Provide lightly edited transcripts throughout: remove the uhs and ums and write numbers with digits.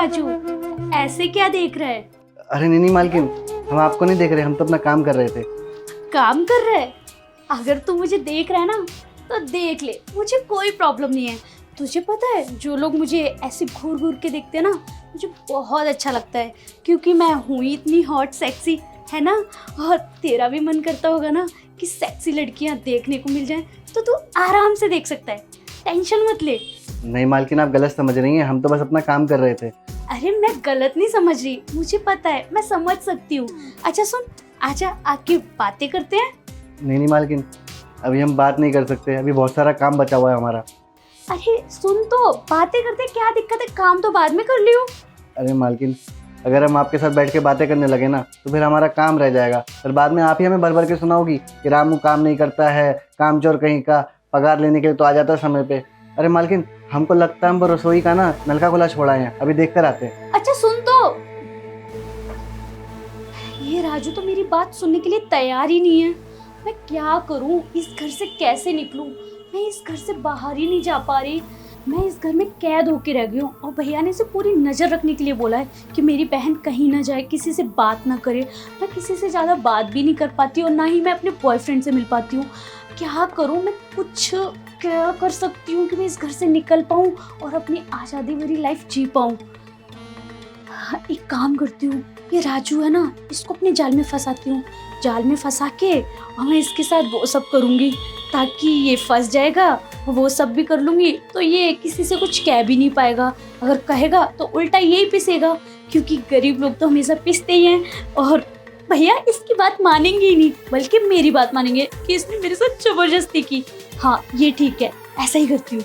राजू, ऐसे क्या देख रहा है? अरे नहीं मालकिन, हम आपको नहीं देख रहे, हम तो अपना काम कर रहे थे। काम कर रहा है? अगर तू मुझे देख रहा है ना तो देख ले, मुझे कोई प्रॉब्लम नहीं है। तुझे पता है, जो लोग मुझे ऐसे घूर घूर के देखते हैं ना, मुझे बहुत अच्छा लगता है, क्योंकि मैं हूँ इतनी हॉट सेक्सी, है ना। और तेरा भी मन करता होगा ना कि सेक्सी लड़कियाँ देखने को मिल जाएं, तो तू आराम से देख सकता है, टेंशन मत ले। नहीं मालकिन, आप गलत समझ रही हैं, हम तो बस अपना काम कर रहे थे। अरे मैं गलत नहीं समझ रही, मुझे पता है, मैं समझ सकती हूँ। अच्छा सुन, आजा आके बातें करते हैं। नहीं मालकिन, अभी हम बात नहीं कर सकते, अभी बहुत सारा काम बचा हुआ है हमारा। अरे सुन तो, बातें करते, क्या दिक्कत है, काम तो बाद में कर लियो। अरे मालकिन, अगर हम आपके साथ बैठ के बातें करने लगे ना तो फिर हमारा काम रह जाएगा, और बाद में आप ही हमें भर भर के सुनाओगी कि रामू काम नहीं करता है, काम चोर कहीं का, पगार लेने के लिए तो आ जाता है समय पे। अरे मालकिन, हमको लगता है हम रसोई का ना नलका खुला छोड़ा है, अभी देख कर आते हैं। अच्छा सुन तो, ये राजू तो मेरी बात सुनने के लिए तैयार ही नहीं है। मैं क्या करूं, इस घर से कैसे निकलूं? मैं इस घर से बाहर ही नहीं जा पा रही, मैं इस घर में कैद होके रह गई हूँ। और भैया ने इसे पूरी नज़र रखने के लिए बोला है कि मेरी बहन कहीं ना जाए, किसी से बात ना करे। मैं किसी से ज़्यादा बात भी नहीं कर पाती और ना ही मैं अपने बॉयफ्रेंड से मिल पाती हूँ। क्या करूँ मैं, कुछ क्या कर सकती हूँ कि मैं इस घर से निकल पाऊँ और अपनी आज़ादी भरी लाइफ जी पाऊँ? हाँ, एक काम करती हूँ, ये राजू है ना, इसको अपने जाल में फंसाती हूँ। जाल में फंसा के और मैं इसके साथ वो सब करूँगी ताकि ये फंस जाएगा, वो सब भी कर लूँगी तो ये किसी से कुछ कह भी नहीं पाएगा। अगर कहेगा तो उल्टा यही पिसेगा, क्योंकि गरीब लोग तो हमेशा पिसते ही हैं। और भैया इसकी बात मानेंगे ही नहीं, बल्कि मेरी बात मानेंगे कि इसने मेरे साथ जबरदस्ती की। हाँ ये ठीक है, ऐसा ही करती हूँ।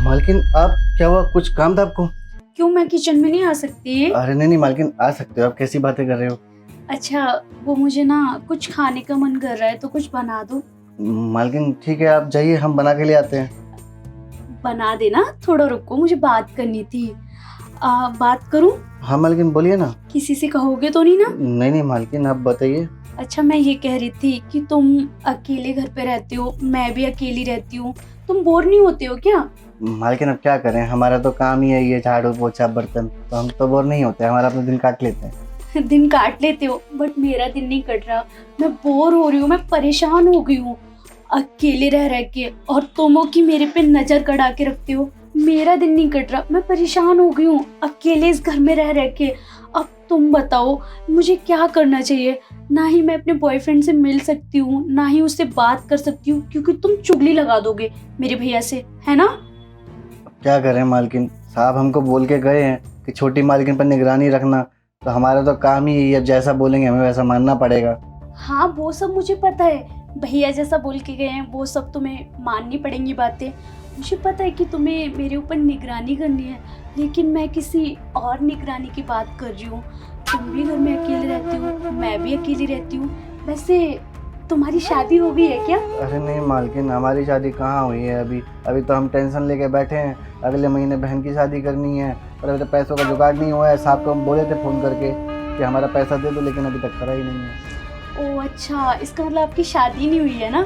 मालकिन, आप क्या हुआ, कुछ काम था आपको? क्यों, मैं किचन में नहीं आ सकती? अरे नहीं मालकिन, आ सकते हो, आप कैसी बातें कर रहे हो? अच्छा, वो मुझे ना कुछ खाने का मन कर रहा है, तो कुछ बना दो। मालकिन ठीक है, आप जाइए, हम बना के ले आते हैं। बना देना, थोड़ा रुको, मुझे बात करनी थी। बात करूं? हाँ मालकिन, बोलिए ना। किसी से कहोगे तो नहीं ना? नहीं मालकिन, आप बताइए। अच्छा, मैं ये कह रही थी कि तुम अकेले घर पे रहते हो, मैं भी अकेली रहती हूँ, तुम बोर नहीं होते हो क्या? मालकिन अब क्या करें, हमारा तो काम ही है ये झाड़ू पोछा बर्तन, तो हम तो बोर नहीं होते, हमारा अपना दिन काट लेते हैं। दिन काट लेते हो, बट मेरा दिन नहीं कट रहा। मैं बोर हो रही हूँ, मैं परेशान हो गई हूँ अकेले रह के, और तुम हो कि मेरे पे नजर गड़ा के रखते हो। मेरा दिन नहीं कट रहा, मैं परेशान हो गई हूँ अकेले इस घर में रह के। अब तुम बताओ मुझे क्या करना चाहिए? ना ही मैं अपने बॉयफ्रेंड से मिल सकती हूँ, ना ही उससे बात कर सकती हूँ, क्योंकि तुम चुगली लगा दोगे मेरे भैया से, है ना? क्या करें मालकिन, साहब हमको बोल के गए हैं कि छोटी मालकिन पर निगरानी रखना, तो हमारा तो काम ही यही है, अब जैसा बोलेंगे हमें वैसा मानना पड़ेगा। हाँ वो सब मुझे पता है, भैया जैसा बोल के गए हैं वो सब तुम्हें माननी पड़ेंगी बातें। मुझे पता है कि तुम्हें मेरे ऊपर निगरानी करनी है, लेकिन मैं किसी और निगरानी की बात कर रही हूँ। तुम भी घर में अकेले रहती हो, मैं भी अकेली रहती हूँ। वैसे तुम्हारी शादी हो गई है क्या? अरे नहीं मालकिन, हमारी शादी कहाँ हुई है अभी तो हम टेंशन लेके बैठे हैं, अगले महीने बहन की शादी करनी है, और अभी तो पैसों का जुगाड़ नहीं हुआ है। साहब को हम बोले थे फ़ोन करके कि हमारा पैसा दे दो, लेकिन अभी तक करा ही नहीं है। ओह अच्छा, इसका मतलब आपकी शादी नहीं हुई है ना?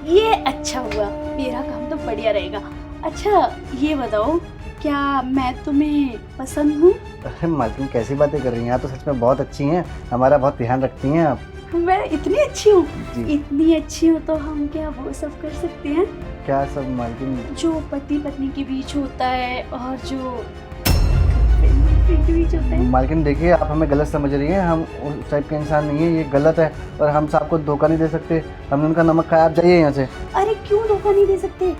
ये अच्छा हुआ, मेरा काम तो बढ़िया रहेगा। अच्छा ये बताओ, क्या मैं तुम्हें पसंद हूँ? अरे मालकिन, कैसी बातें कर रही हैं आप, तो सच में बहुत अच्छी हैं, हमारा बहुत ध्यान रखती हैं आप। मैं इतनी अच्छी हूँ? जी। इतनी अच्छी हूँ तो हम क्या वो सब कर सकते हैं क्या सब मालकिन? जो पति पत्नी के बीच होता है और जो गर्लफ्रेंड के बीच होता है? मालकिन देखिए, आप हमें गलत समझ रही हैं, हम उस टाइप के इंसान नहीं है, ये गलत है, और हम साहब को धोखा नहीं दे सकते, हमने उनका नमक खाया। आप जाइए यहाँ से। अरे क्यों धोखा नहीं दे सकते?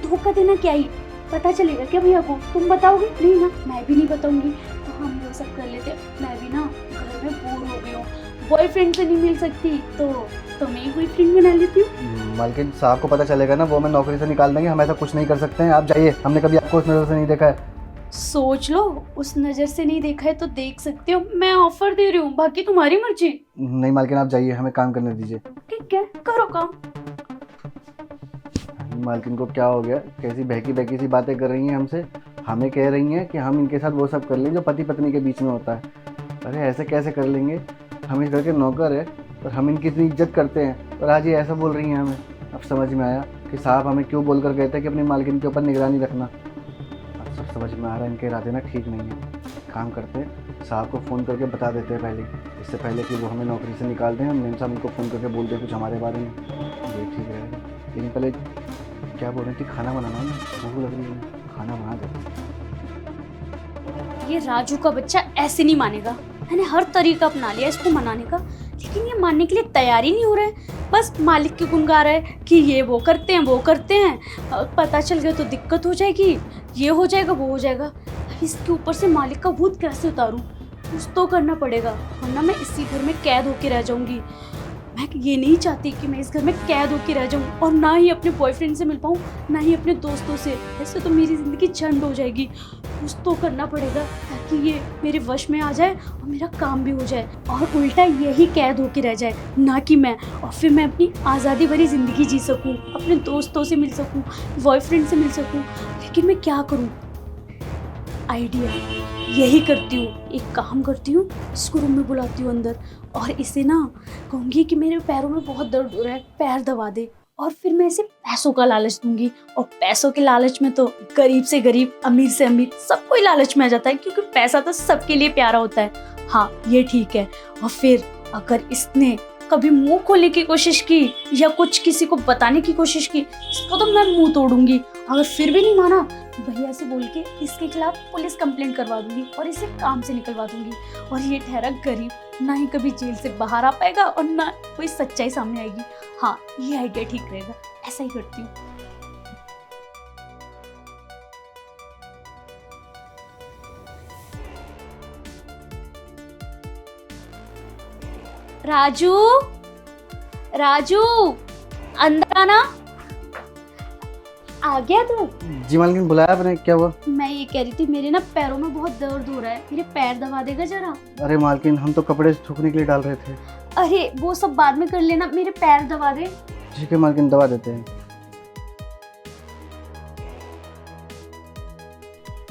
धोखा देना क्या ही पता चलेगा क्या भैया को? तुम बताओगे? नहीं ना, मैं भी नहीं बताऊंगी। तो हम वो सब कर लेते। मैं भी ना घर में बोर हो गई हूँ, बॉयफ्रेंड से नहीं मिल सकती, तो तुम्हें बॉयफ्रेंड बना लेती हूँ। मालकिन साहब को पता चलेगा ना, वो हमें नौकरी से निकाल देंगे, हम ऐसा कुछ नहीं कर सकते हैं। आप जाइए, हमने कभी आपको उस नज़र से नहीं देखा है। सोच लो, उस नज़र से नहीं देखा है तो देख सकते हो। मैं ऑफर दे रही हूँ, बाकी तुम्हारी मर्जी। नहीं मालकिन, आप जाइए, हमें काम करने दीजिए। ठीक है, करो काम। मालकिन को क्या हो गया, कैसी बहकी सी बातें कर रही हैं हमसे, हमें कह रही हैं कि हम इनके साथ वो सब कर लें जो पति पत्नी के बीच में होता है। अरे ऐसे कैसे कर लेंगे, हम इस घर के नौकर है और हम इनकी इतनी इज्जत करते हैं, और आज ये ऐसा बोल रही हैं हमें। अब समझ में आया, कि साहब हमें क्यों बोल कर गए थे कि अपनी मालकिन के ऊपर निगरानी रखना। अब सब समझ में आ रहा है इनके इरादे ना ठीक नहीं है। काम करते हैं, साहब को फ़ोन करके बता देते हैं पहले, इससे पहले कि वो हमें नौकरी से निकाल दें। हम मेम साहब उनको फ़ोन करके बोल दें कुछ हमारे बारे में, ये ठीक रहेगा। लेकिन पहले क्या बोल रही थी, खाना बनाना है, भूख लग रही है, खाना बना देते। ये राजू का बच्चा ऐसे नहीं मानेगा। मैंने हर तरीका अपना लिया इसको मनाने का, लेकिन ये मानने के लिए तैयार ही नहीं हो रहा है। बस मालिक की गुण गा रहा है कि ये वो करते हैं, वो करते हैं, पता चल गया तो दिक्कत हो जाएगी, ये हो जाएगा, वो हो जाएगा। अब इसके ऊपर से मालिक का भूत कैसे उतारूं? कुछ तो करना पड़ेगा, वरना मैं इसी घर में कैद होके रह जाऊंगी। मैं ये नहीं चाहती कि मैं इस घर में कैद होके रह जाऊं और ना ही अपने बॉयफ्रेंड से मिल पाऊं, ना ही अपने दोस्तों से। ऐसे तो मेरी ज़िंदगी झंड हो जाएगी। कुछ तो करना पड़ेगा ताकि ये मेरे वश में आ जाए और मेरा काम भी हो जाए, और उल्टा यही कैद होके रह जाए, ना कि मैं। और फिर मैं अपनी आज़ादी भरी ज़िंदगी जी सकूं, अपने दोस्तों से मिल सकूं, बॉयफ्रेंड से मिल सकूं। लेकिन मैं क्या करूं? आइडिया यही करती हूँ, एक काम करती हूँ, इसको रूम में बुलाती हूँ अंदर, और इसे ना कहूँगी कि मेरे पैरों में बहुत दर्द हो रहा है, पैर दबा दे। और फिर मैं इसे पैसों का लालच दूंगी, और पैसों के लालच में तो गरीब से गरीब, अमीर से अमीर, सब कोई लालच में आ जाता है, क्योंकि पैसा तो सबके लिए प्यारा होता है। हाँ, ये ठीक है। और फिर अगर इसने कभी मुंह खोलने की कोशिश की या कुछ किसी को बताने की कोशिश की, इसको तो मैं मुंह तोड़ूंगी। अगर फिर भी नहीं माना, भैया से बोल के इसके खिलाफ पुलिस कंप्लेंट करवा दूंगी और इसे काम से निकलवा दूंगी। और ये ठहरा गरीब, ना ही कभी जेल से बाहर आ पाएगा और ना कोई सच्चाई सामने आएगी। हाँ, ये आइडिया ठीक रहेगा, ऐसा ही करती हूँ। राजू, राजू, अंदर आना। आ गया तू? जी मालकिन, बुलाया आपने, क्या हुआ? मैं ये कह रही थी, मेरे ना पैरों में बहुत दर्द हो रहा है, मेरे पैर दबा देगा जरा? अरे मालकिन, हम तो कपड़े सूखने के लिए डाल रहे थे। अरे वो सब बाद में कर लेना, मेरे पैर दबा दे। ठीक है मालकिन, दबा देते हैं।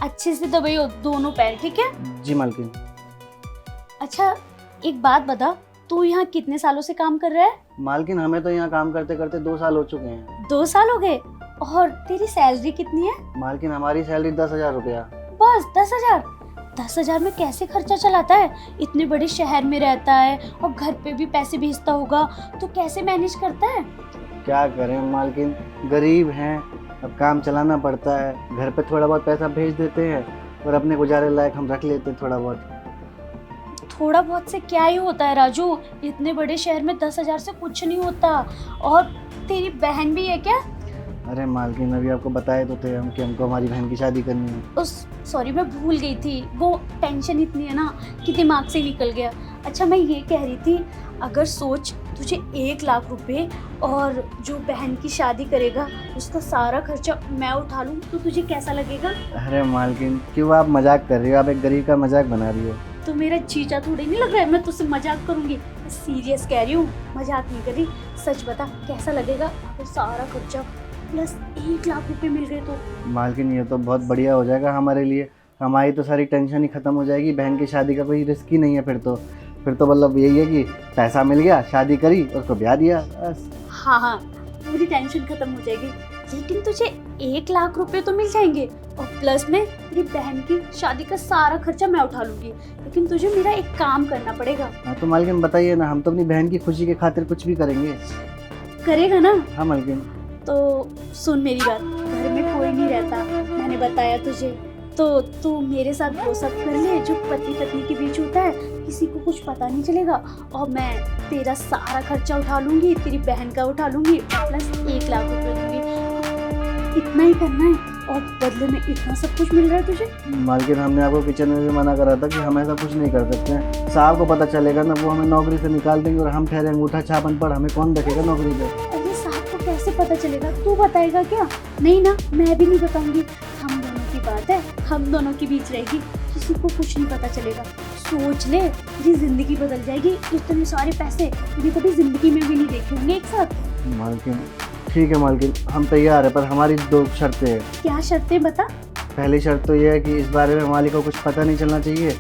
अच्छे से दबाइयो दोनों पैर, ठीक है? जी मालकिन। अच्छा, एक बात बता, तू यहाँ कितने सालों से काम कर रहा है? मालकिन, हमें तो यहाँ काम करते करते 2 साल हो चुके हैं। 2 साल हो गए? और तेरी सैलरी कितनी है? मालकिन, हमारी सैलरी 10,000 रुपया। बस 10,000? 10,000 में कैसे खर्चा चलाता है? इतने बड़े शहर में रहता है और घर पे भी पैसे भेजता होगा, तो कैसे मैनेज करता है? क्या करें मालकिन, गरीब हैं, अब काम चलाना पड़ता है। घर पे थोड़ा बहुत पैसा भेज देते हैं और अपने गुजारे लायक हम रख लेते हैं थोड़ा बहुत। थोड़ा बहुत से क्या ही होता है राजू, इतने बड़े शहर में 10,000 से कुछ नहीं होता। और तेरी बहन भी है क्या? अरे मालकिन, अभी आपको बताए तो थे हम कि हमको हमारी बहन की शादी करनी है। सॉरी, मैं भूल गई थी, वो टेंशन इतनी है ना कि दिमाग से निकल गया। अच्छा, मैं ये कह रही थी, अगर सोच तुझे 1 लाख रुपए और जो बहन की शादी करेगा उसका सारा खर्चा मैं उठा लूँ, तो तुझे कैसा लगेगा? अरे मालकिन, क्यों आप मजाक कर रही हो? आप एक गरीब का मजाक बना रही हो। तो मेरा जीजा थोड़ी नहीं लग रहा है, मैं तुझसे मजाक करूंगी। मैं सीरियस कह रही हूँ, मजाक नहीं कर रही। सच बता, कैसा लगेगा अगर सारा खर्चा प्लस 1 लाख रुपए मिल गए तो? मालकिन, ये तो बहुत बढ़िया हो जाएगा हमारे लिए। हमारी तो सारी टेंशन ही खत्म हो जाएगी। बहन की शादी का कोई रिस्क ही नहीं है फिर तो मतलब यही है कि पैसा मिल गया, शादी करी, उसको ब्याह दिया, बस। हाँ, पूरी टेंशन खत्म हो जाएगी। लेकिन तुझे 1 लाख रुपए तो मिल जाएंगे, और प्लस में तेरी बहन की शादी का सारा खर्चा मैं उठा लूंगी। लेकिन तुझे मेरा एक काम करना पड़ेगा। हाँ तो मालकिन बताइए ना, हम तो अपनी बहन की खुशी के खातिर कुछ भी करेंगे। करेगा ना? हाँ मालकिन। तो सुन मेरी बात, घर में कोई नहीं रहता, मैंने बताया तुझे, तो तू मेरे साथ वो सब कर ले जो पति पत्नी के बीच होता है, किसी को कुछ पता नहीं चलेगा। और मैं तेरा सारा खर्चा उठा लूंगी, तेरी बहन का उठा लूंगी, प्लस 1 लाख रुपए दूंगी। इतना ही करना है, और बदले में इतना सब कुछ मिल रहा है तुझे। मालकिन, हमने आपको किचन में भी मना करा था कि हम ऐसा कुछ नहीं कर सकते हैं। साहब को पता चलेगा ना, वो हमें नौकरी से निकाल देंगे और हम ठहरे अंगूठा छाप अनपढ़, हमें कौन रखेगा नौकरी पे? अरे साहब को कैसे पता चलेगा? तू बताएगा क्या? नहीं ना, मैं भी नहीं बताऊंगी। हम दोनों की बात है, हम दोनों के बीच रहेगी, किसी को कुछ नहीं पता चलेगा। सोच ले, तेरी जिंदगी बदल जाएगी। इतने सारे पैसे तुझे कभी जिंदगी में भी नहीं देखे होंगे एक साथ। मालकिन ठीक है मालकिन, हम तैयार है, पर हमारी 2 शर्तें हैं। क्या शर्तें बता? पहली शर्त तो ये है कि इस बारे में मालिक को कुछ पता नहीं चलना चाहिए।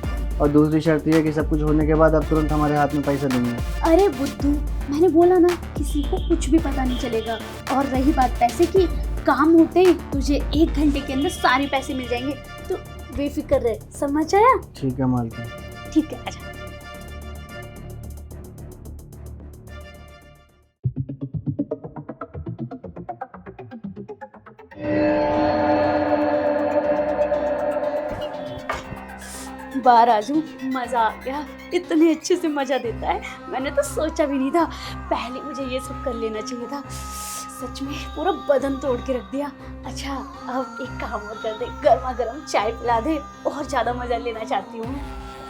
और दूसरी शर्त ये है कि सब कुछ होने के बाद आप तुरंत हमारे हाथ में पैसा देंगे। अरे बुद्धू, मैंने बोला ना किसी को कुछ भी पता नहीं चलेगा। और रही बात पैसे की, काम होते ही तुझे 1 घंटे के अंदर सारे पैसे मिल जाएंगे, तो बेफिक्र रहे, समझ आया? ठीक है मालकिन। ठीक है, आजा। बाहर आ जाऊं, मजा आ गया। इतने अच्छे से मजा देता है, मैंने तो सोचा भी नहीं था। पहले मुझे ये सब कर लेना चाहिए था। सच में पूरा बदन तोड़ के रख दिया। अच्छा, अब एक काम और कर दे, गर्मा गर्म चाय पिला दे, और ज्यादा मजा लेना चाहती हूँ।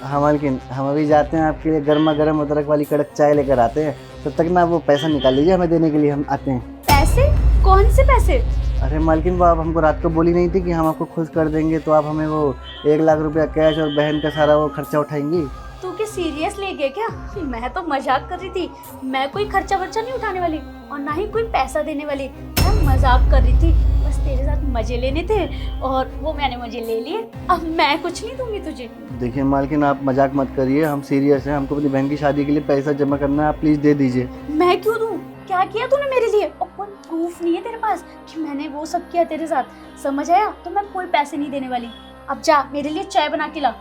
हाँ मालकिन, हम अभी जाते हैं, आपके लिए गर्मा गर्म अदरक वाली कड़क चाय लेकर आते हैं। तब तक ना वो पैसा निकाल लीजिए, हमें देने के लिए हम आते हैं। पैसे? कौन से पैसे? अरे मालकिन, वो आप हमको रात को बोली नहीं थी कि हम आपको खुश कर देंगे, तो आप हमें वो 1 लाख रुपया कैश और बहन का सारा वो खर्चा उठाएंगी। तू क्या सीरियस ले गया क्या? मैं तो मजाक कर रही थी। मैं कोई खर्चा वर्चा नहीं उठाने वाली, और ना ही कोई पैसा देने वाली। मैं मजाक कर रही थी, बस तेरे साथ मजे लेने थे, और वो मैंने मजे ले लिए। अब मैं कुछ नहीं दूंगी तुझे। देखिए मालकिन, आप मजाक मत करिए, हम सीरियस हैं। हमको अपनी बहन की शादी के लिए पैसा जमा करना है, आप प्लीज़ दे दीजिए। मैं क्यों दूं? क्या किया तूने मेरे लिए? और कोई प्रूफ नहीं है तेरे पास कि मैंने वो सब किया तेरे साथ, समझ आया? तो मैं कोई पैसे नहीं देने वाली। अब जा, मेरे लिए चाय बना के ला।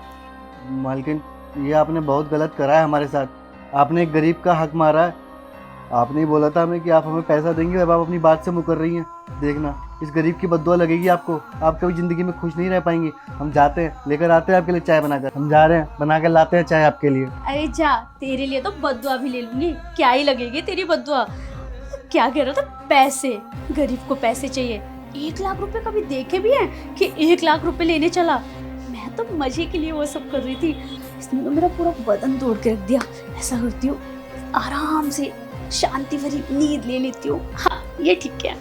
मालकिन, ये आपने बहुत गलत करा है हमारे साथ। आपने एक गरीब का हक मारा है। आपने ही बोला था हमें कि आप हमें पैसा देंगे, अब आप अपनी बात से मुकर रही हैं। देखना, इस गरीब की बद्दुआ लगेगी आपको, आप कभी ज़िंदगी में खुश नहीं रह पाएंगी। हम जाते हैं, लेकर आते हैं आपके लिए चाय बनाकर। हम जा रहे हैं, बना कर लाते हैं चाय आपके लिए। अरे जा, तेरे लिए तो बद्दुआ भी ले लूंगी। क्या ही लगेगी तेरी बद्दुआ। क्या कह रहा था? पैसे? गरीब को पैसे चाहिए? 1 लाख रुपए कभी देखे भी हैं कि 1 लाख रुपए लेने चला? मैं तो मजे के लिए वो सब कर रही थी। इसने तो मेरा पूरा बदन तोड़ के रख दिया। ऐसा करती हूँ, आराम से शांति भरी नींद ले लेती हूँ। हाँ, ये ठीक है।